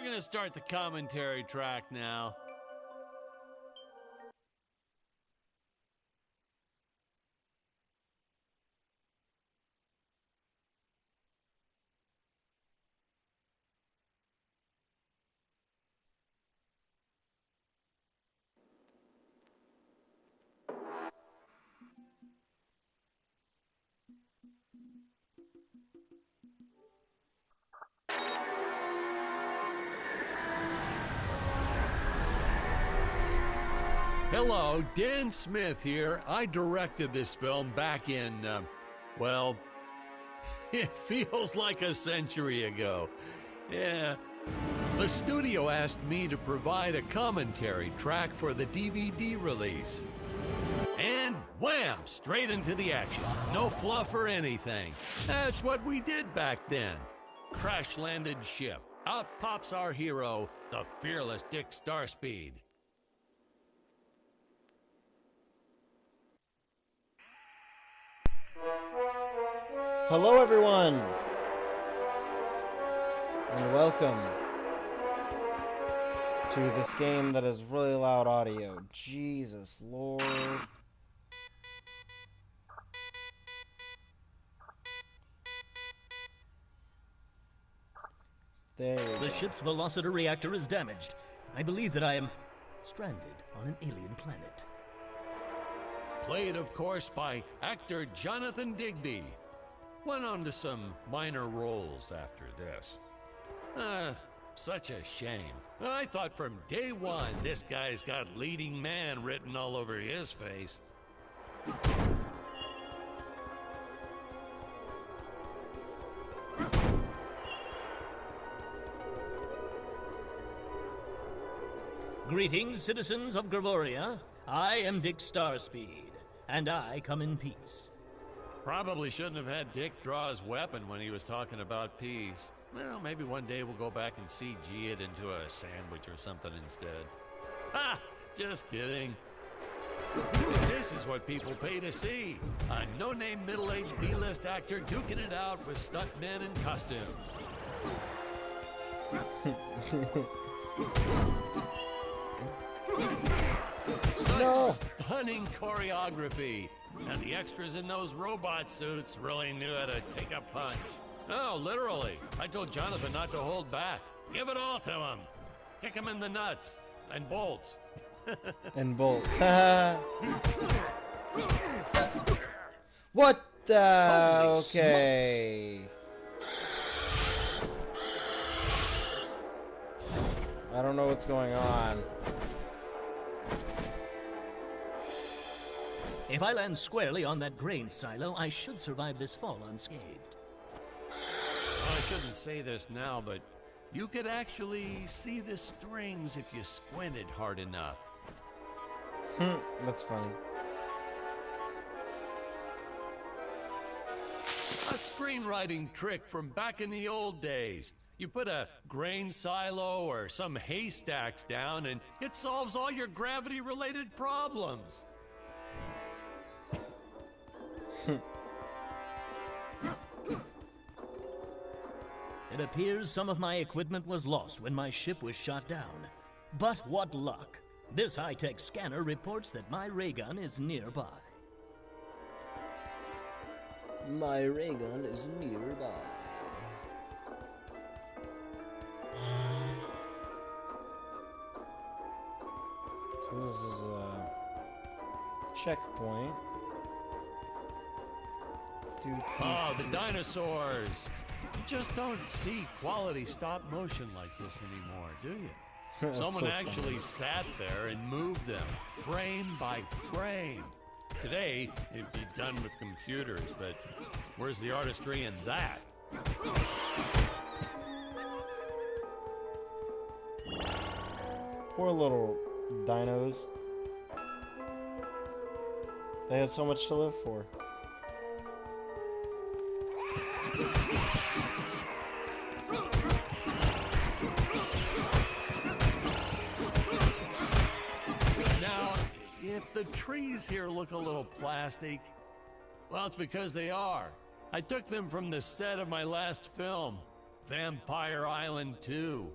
we're gonna start the commentary track now. Hello, Dan Smith here. I directed this film back in, well, it feels like a century ago. Yeah. The studio asked me to provide a commentary track for the DVD release. And wham! Straight into the action. No fluff or anything. That's what we did back then. Crash-landed ship. Out pops our hero, the fearless Dick Starspeed. Hello everyone, and welcome to this game that has really loud audio. Jesus Lord. There you go. The ship's velociter reactor is damaged. I believe that I am stranded on an alien planet. Played, of course, by actor Jonathan Digby. Went on to some minor roles after this. Such a shame. I thought from day one this guy's got leading man written all over his face. Greetings, citizens of Gravoria. I am Dick Starspeed, and I come in peace. Probably shouldn't have had Dick draw his weapon when he was talking about peace. Well, maybe one day we'll go back and CG it into a sandwich or something instead. Ha! Just kidding. This is what people pay to see. A no-name middle-aged B-list actor duking it out with stuntmen in costumes. Such stunning choreography. And the extras in those robot suits really knew how to take a punch. Oh, literally. I told Jonathan not to hold back. Give it all to him. Kick him in the nuts. And bolts. And bolts. What the? Okay. I don't know what's going on. If I land squarely on that grain silo, I should survive this fall unscathed. Well, I shouldn't say this now, but you could actually see the strings if you squinted hard enough. That's funny. A screenwriting trick from back in the old days. You put a grain silo or some haystacks down and it solves all your gravity-related problems. It appears some of my equipment was lost when my ship was shot down. But what luck! This high-tech scanner reports that my ray gun is nearby. My ray gun is nearby. So this is a checkpoint. Oh, the dinosaurs! You just don't see quality stop motion like this anymore, do you? Someone actually sat there and moved them, frame by frame. Today, it'd be done with computers, but where's the artistry in that? Poor little dinos. They had so much to live for. Now, if the trees here look a little plastic, well, it's because they are. I took them from the set of my last film, Vampire Island 2.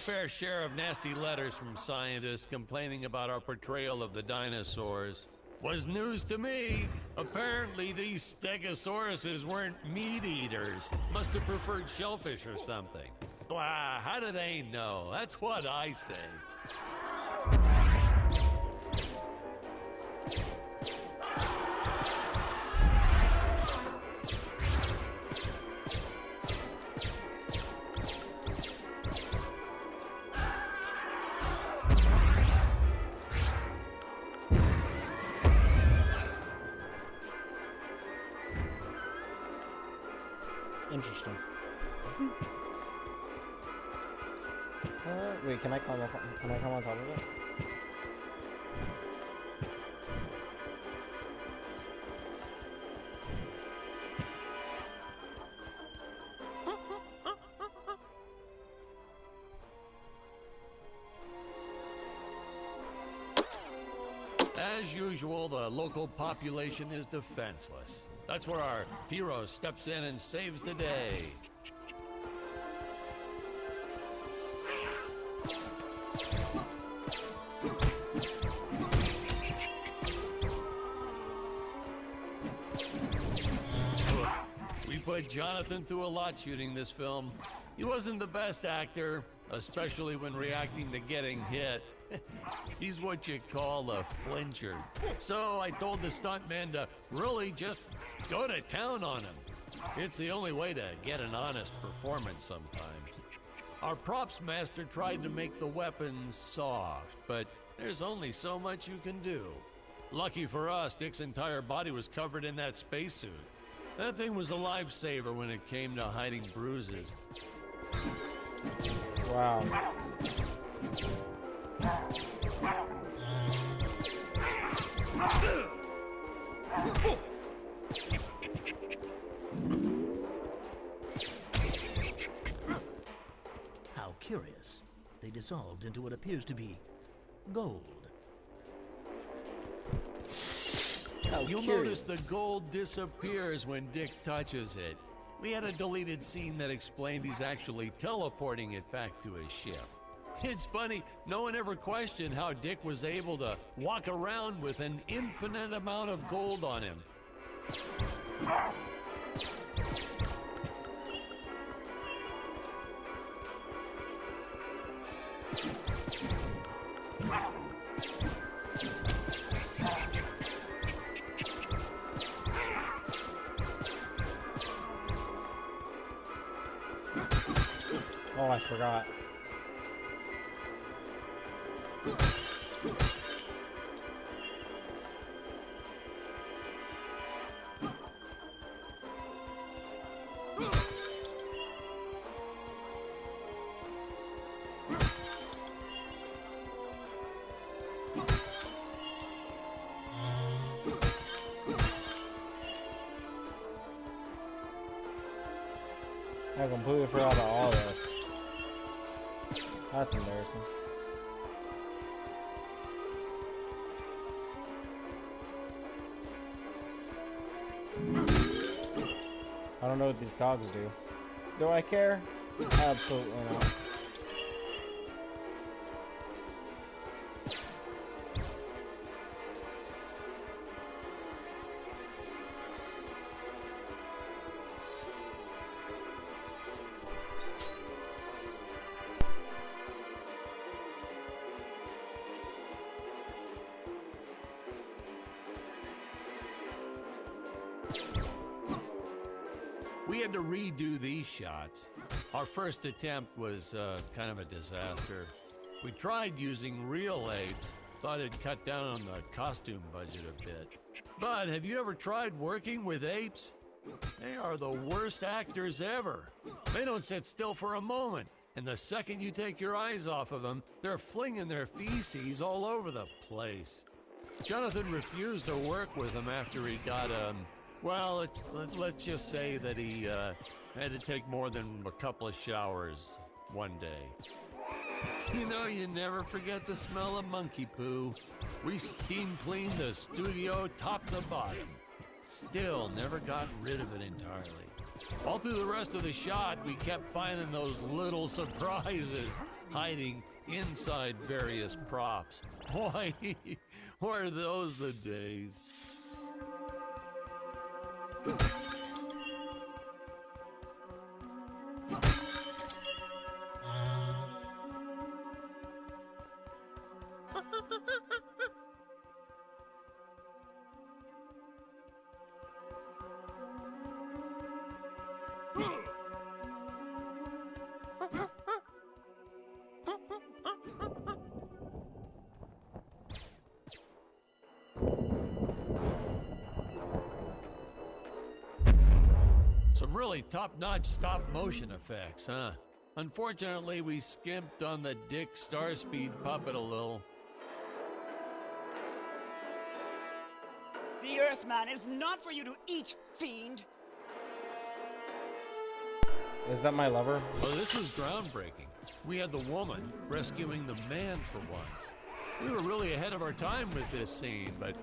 fair share of nasty letters from scientists complaining about our portrayal of the dinosaurs. Was news to me. Apparently these stegosauruses weren't meat eaters. Must have preferred shellfish or something. Blah, how do they know? That's what I say. Interesting. Wait, can I climb up? Can I come on top of it? As usual, the local population is defenseless. That's where our hero steps in and saves the day. We put Jonathan through a lot shooting this film. He wasn't the best actor, especially when reacting to getting hit. He's what you call a flincher. So I told the stuntman to really just go to town on him. It's the only way to get an honest performance sometimes. Our props master tried to make the weapons soft, but there's only so much you can do. Lucky for us, Dick's entire body was covered in that spacesuit. That thing was a lifesaver when it came to hiding bruises. Wow. How curious. They dissolved into what appears to be gold. You'll notice the gold disappears when Dick touches it. We had a deleted scene that explained he's actually teleporting it back to his ship. It's funny, no one ever questioned how Dick was able to walk around with an infinite amount of gold on him. Oh, I forgot. I completely forgot about all this. That's embarrassing. I don't know what these cogs do. Do I care? Absolutely not. We had to redo these shots. Our first attempt was kind of a disaster. We tried using real apes, thought it'd cut down on the costume budget a bit. But have you ever tried working with apes? They are the worst actors ever. They don't sit still for a moment, and the second you take your eyes off of them, they're flinging their feces all over the place. Jonathan refused to work with them after he got well, let's just say that he had to take more than a couple of showers one day. You know, you never forget the smell of monkey poo. We steam cleaned the studio top to bottom. Still never got rid of it entirely. All through the rest of the shot, we kept finding those little surprises hiding inside various props. Boy, were those the days. Some really top-notch stop-motion effects, huh? Unfortunately, we skimped on the Dick Starspeed puppet a little. The Earthman is not for you to eat, fiend! Is that my lover? Well, this was groundbreaking. We had the woman rescuing the man for once. We were really ahead of our time with this scene, but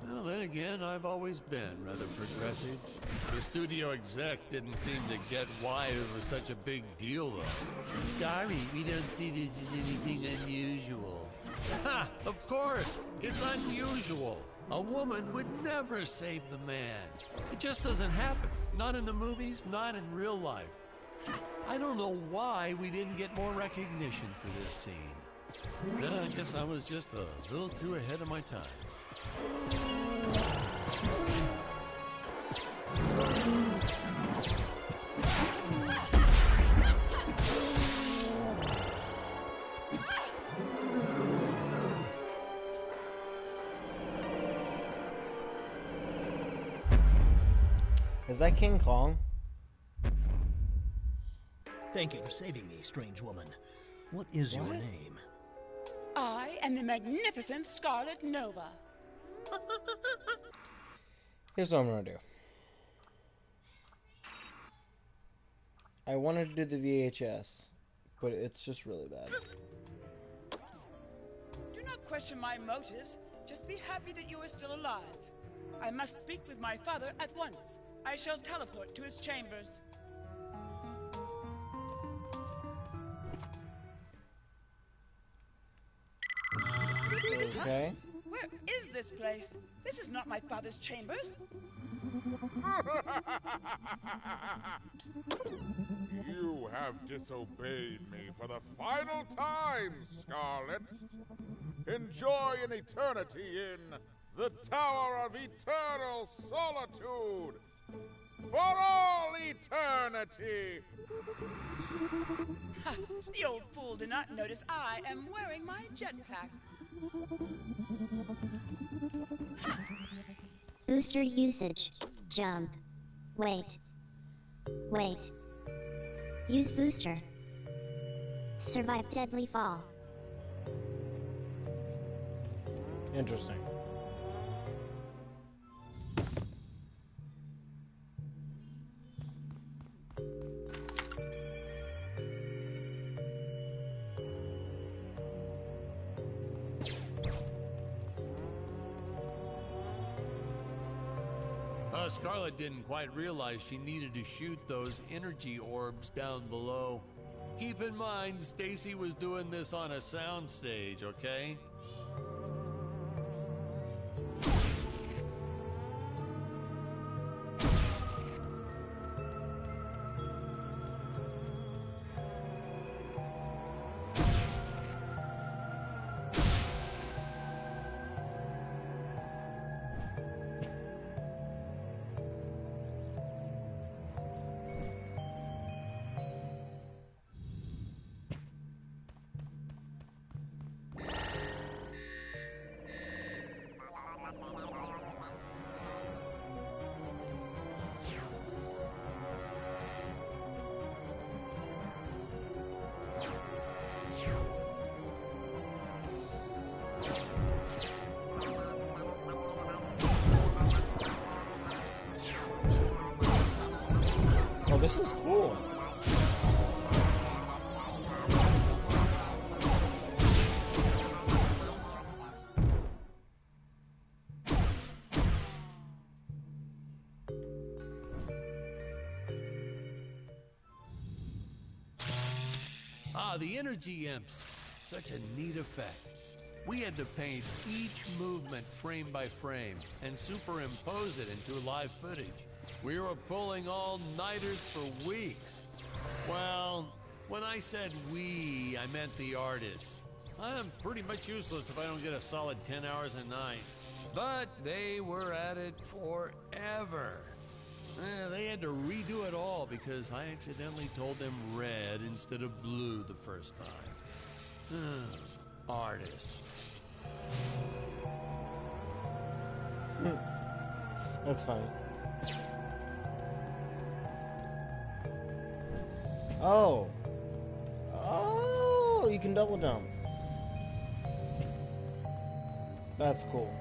well, then again, I've always been rather progressive. The studio exec didn't seem to get why it was such a big deal, though. Sorry, we don't see this as anything unusual. Ha! Of course! It's unusual! A woman would never save the man. It just doesn't happen. Not in the movies, not in real life. I don't know why we didn't get more recognition for this scene. I guess I was just a little too ahead of my time. Is that King Kong? Thank you for saving me, strange woman. What is your name? I am the magnificent Scarlet Nova. Here's what I'm gonna do. I wanted to do the VHS, but it's just really bad. Do not question my motives. Just be happy that you are still alive. I must speak with my father at once. I shall teleport to his chambers. Okay. Where is this place? This is not my father's chambers. You have disobeyed me for the final time, Scarlet. Enjoy an eternity in the Tower of Eternal Solitude. For all eternity! The old fool did not notice I am wearing my jetpack. Booster usage. Jump. Wait. Wait. Use booster. Survive deadly fall. Interesting. Scarlet didn't quite realize she needed to shoot those energy orbs down below. Keep in mind, Stacy was doing this on a soundstage, okay? Oh, this is cool. The energy imps. Such a neat effect. We had to paint each movement frame by frame and superimpose it into live footage. We were pulling all-nighters for weeks. Well, when I said we, I meant the artists. I'm pretty much useless if I don't get a solid 10 hours a night. But they were at it forever. They had to redo it all because I accidentally told them red instead of blue the first time. Artists. That's funny. Oh. Oh, you can double jump. That's cool.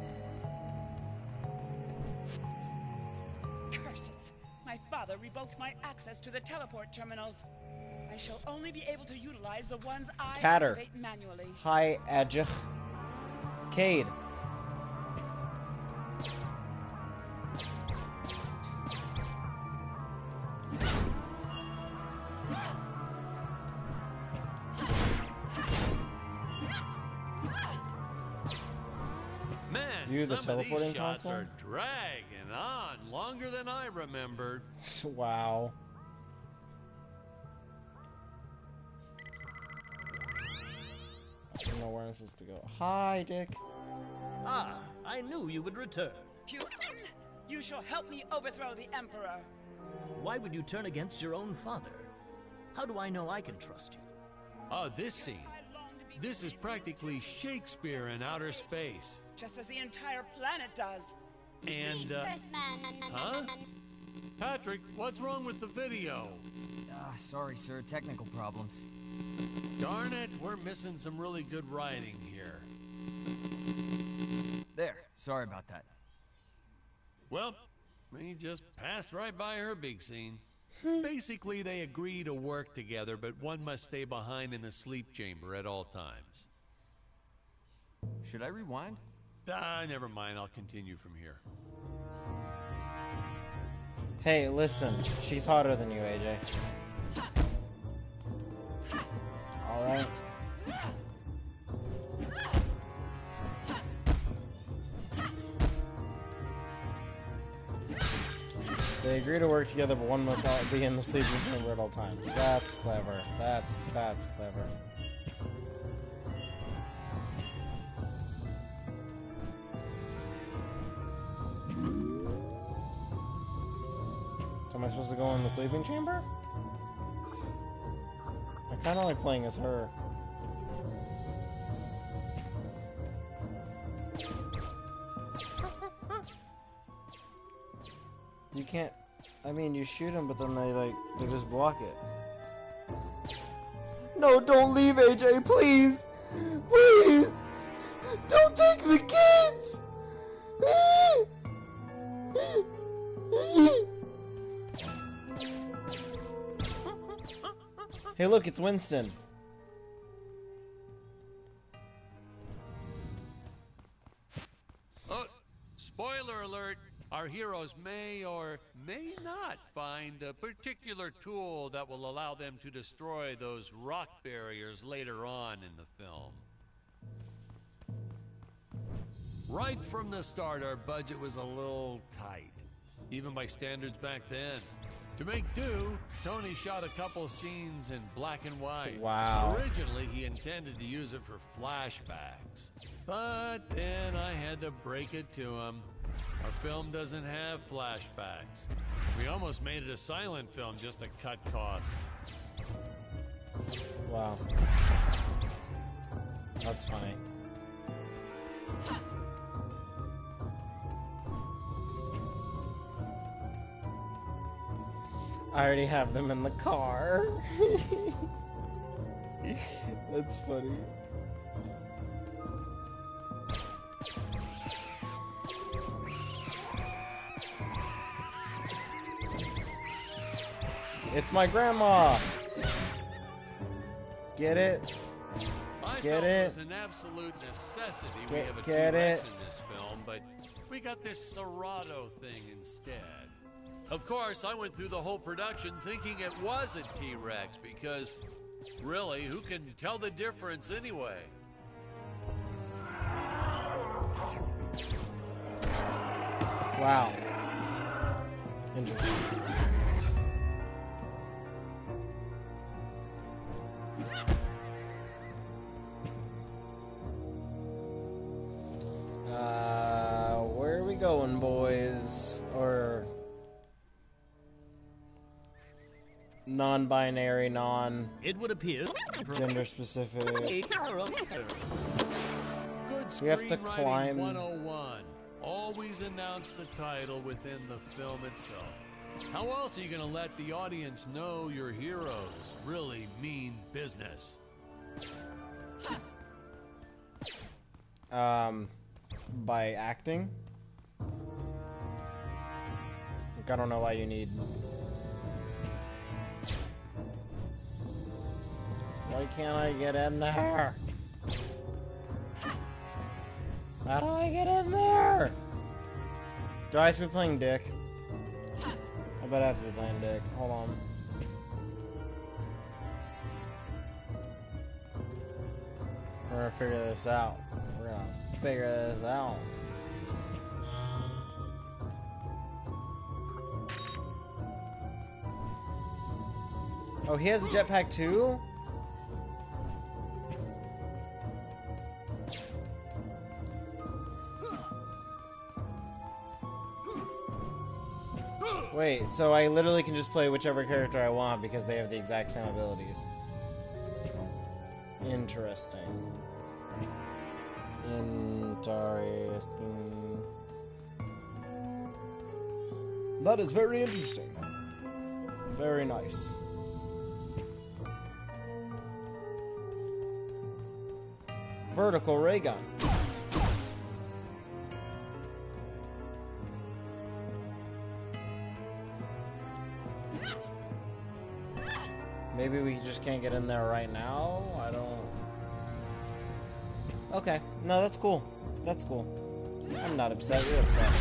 Curses! My father revoked my access to the teleport terminals. I shall only be able to utilize the ones I Catter. activate manually. Hi, Edgech. Cade. Man, You, the some of these teleporting shots console? are dragging on longer than I remembered. Wow. I don't know where I'm supposed to go. Hi, Dick. Ah, I knew you would return. Putin, you shall help me overthrow the Emperor. Why would you turn against your own father? How do I know I can trust you? This scene. This is practically Shakespeare in outer space. Just as the entire planet does. And, huh? Patrick, what's wrong with the video? Sorry, sir. Technical problems. Darn it, we're missing some really good writing here. There. Sorry about that. Well, we just passed right by her big scene. Basically, they agree to work together, but one must stay behind in the sleep chamber at all times. Should I rewind? Never mind, I'll continue from here. Hey, listen. She's hotter than you, AJ. Alright. They agree to work together, but one must be in the sleeping chamber at all times. That's clever. That's clever. So am I supposed to go in the sleeping chamber? I kinda like playing as her. You can't... I mean, you shoot them, but then they just block it. No, don't leave, AJ, please! Please! Don't take the kids! Hey, look, it's Winston. Oh, spoiler alert. Our heroes may or may not find a particular tool that will allow them to destroy those rock barriers later on in the film. Right from the start, our budget was a little tight, even by standards back then. To make do, Tony shot a couple scenes in black and white. Wow. Originally, he intended to use it for flashbacks. But then I had to break it to him. Our film doesn't have flashbacks. We almost made it a silent film just to cut costs. Wow. That's funny. I already have them in the car. That's funny. It's my grandma. Get it? I Get felt it? it was an absolute necessity we have a Get T-Rex it? in this film, but we got this Serato thing instead. Of course, I went through the whole production thinking it was a T-Rex because Really, who can tell the difference anyway? Wow. Interesting. Where are we going, boys? Or non-binary, It would appear gender specific. Good We have to screenwriting climb. 101. Always announce the title within the film itself. How else are you going to let the audience know your heroes really mean business? By acting. Like, I don't know why you need. Why can't I get in there? How do I get in there? Do I have to be playing Dick? I bet I have to be playing Dick. Hold on. We're gonna figure this out. We're gonna figure this out. Oh, he has a jetpack too? Wait, so I literally can just play whichever character I want because they have the exact same abilities. Interesting. Interesting. That is very interesting. Very nice. Vertical ray gun. Maybe we just can't get in there right now? I don't... Okay. No, that's cool. That's cool. I'm not upset. You're upset.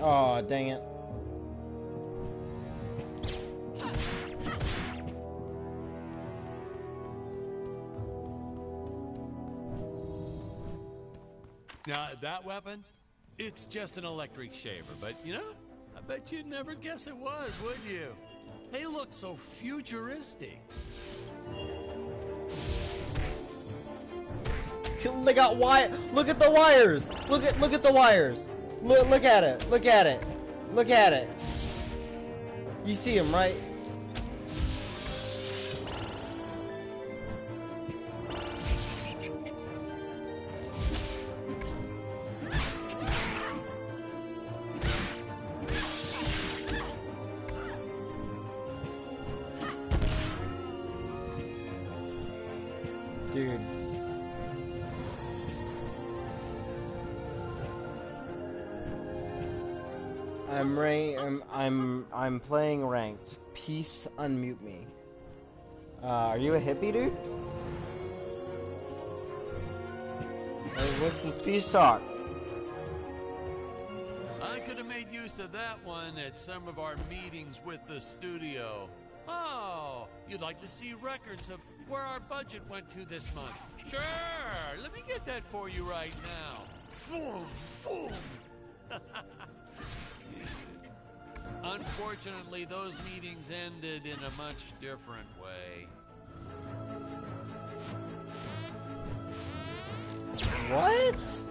Oh, dang it. Now, that weapon, it's just an electric shaver, but you know, I bet you'd never guess it was, would you? They look so futuristic. They got wire. Look at the wires. Look at the wires. Look at it. Look at it. Look at it. You see them, right? Dude. I'm playing ranked. Peace, unmute me. Are you a hippie, dude? What's this peace talk? I could have made use of that one at some of our meetings with the studio. Oh, you'd like to see records of where our budget went to this month? Sure, let me get that for you right now. Boom, boom. Unfortunately, those meetings ended in a much different way. What?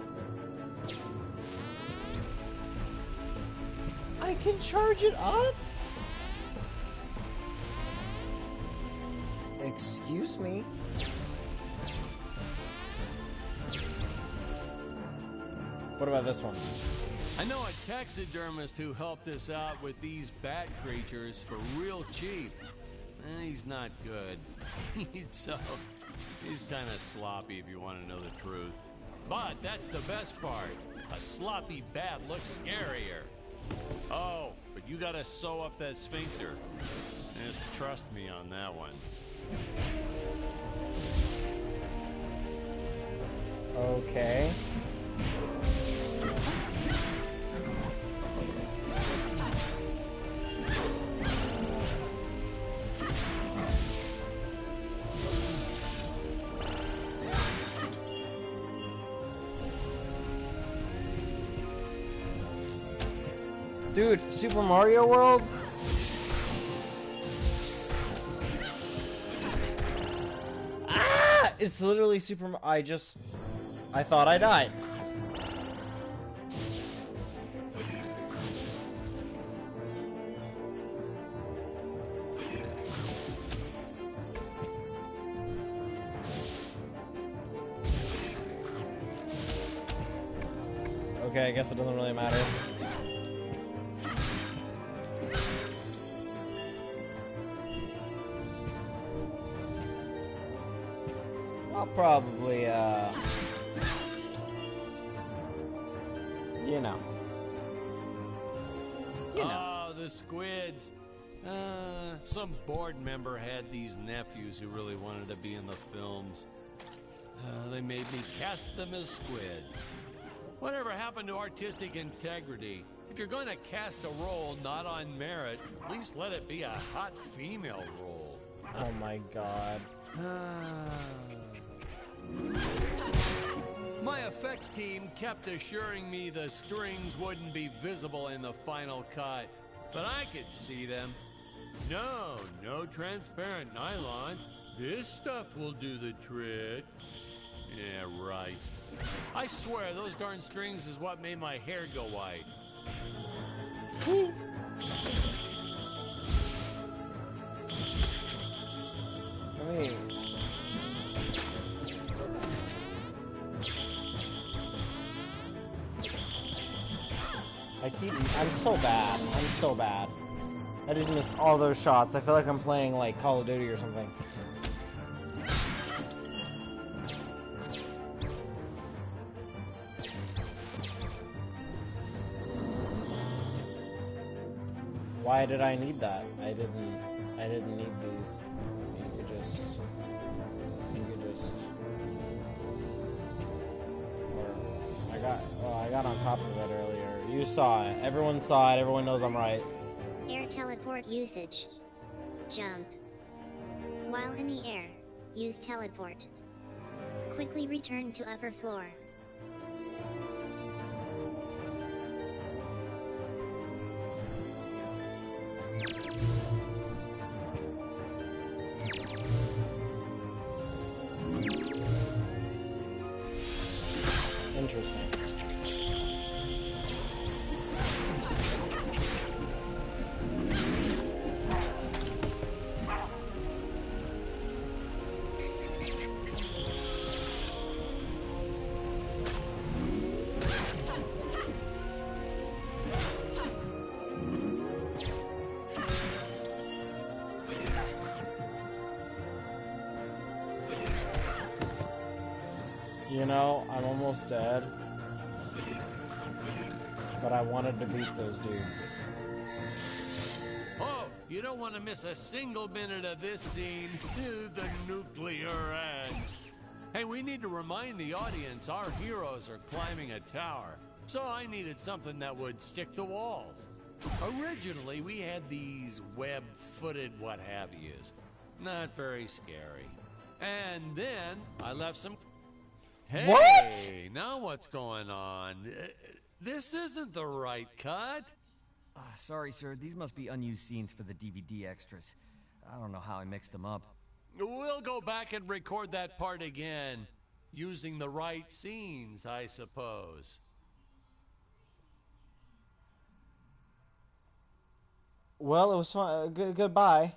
I can charge it up? Excuse me? What about this one? I know a taxidermist who helped us out with these bat creatures for real cheap. He's not good. He's kind of sloppy if you want to know the truth. But that's the best part. A sloppy bat looks scarier. Oh, but you gotta sew up that sphincter. Just trust me on that one. Okay. Dude, Super Mario World? Ah! It's literally I thought I died. Okay, I guess it doesn't really matter. I'll probably, you know. Oh, the squids. Some board member had these nephews who really wanted to be in the films. They made me cast them as squids. Whatever happened to artistic integrity? If you're going to cast a role not on merit, at least let it be a hot female role. Oh my god. My effects team kept assuring me the strings wouldn't be visible in the final cut, but I could see them. No transparent nylon. This stuff will do the trick. Yeah, right. I swear, those darn strings is what made my hair go white. I mean... I'm so bad. I'm so bad. I just missed all those shots. I feel like I'm playing, like, Call of Duty or something. Why did I need that? I didn't need these. You could just... I got on top of it earlier. You saw it. Everyone saw it. Everyone knows I'm right. Air teleport usage. Jump. While in the air, use teleport. Quickly return to upper floor. Interesting. You know, I'm almost dead. But I wanted to beat those dudes. Oh, you don't want to miss a single minute of this scene. The nuclear ant. Hey, we need to remind the audience our heroes are climbing a tower. So I needed something that would stick to walls. Originally, we had these web-footed what-have-yous. Not very scary. And then I left some... Hey, What? now what's going on? This isn't the right cut. Sorry, sir. These must be unused scenes for the DVD extras. I don't know how I mixed them up. We'll go back and record that part again. Using the right scenes, I suppose. Well, it was fun. Goodbye.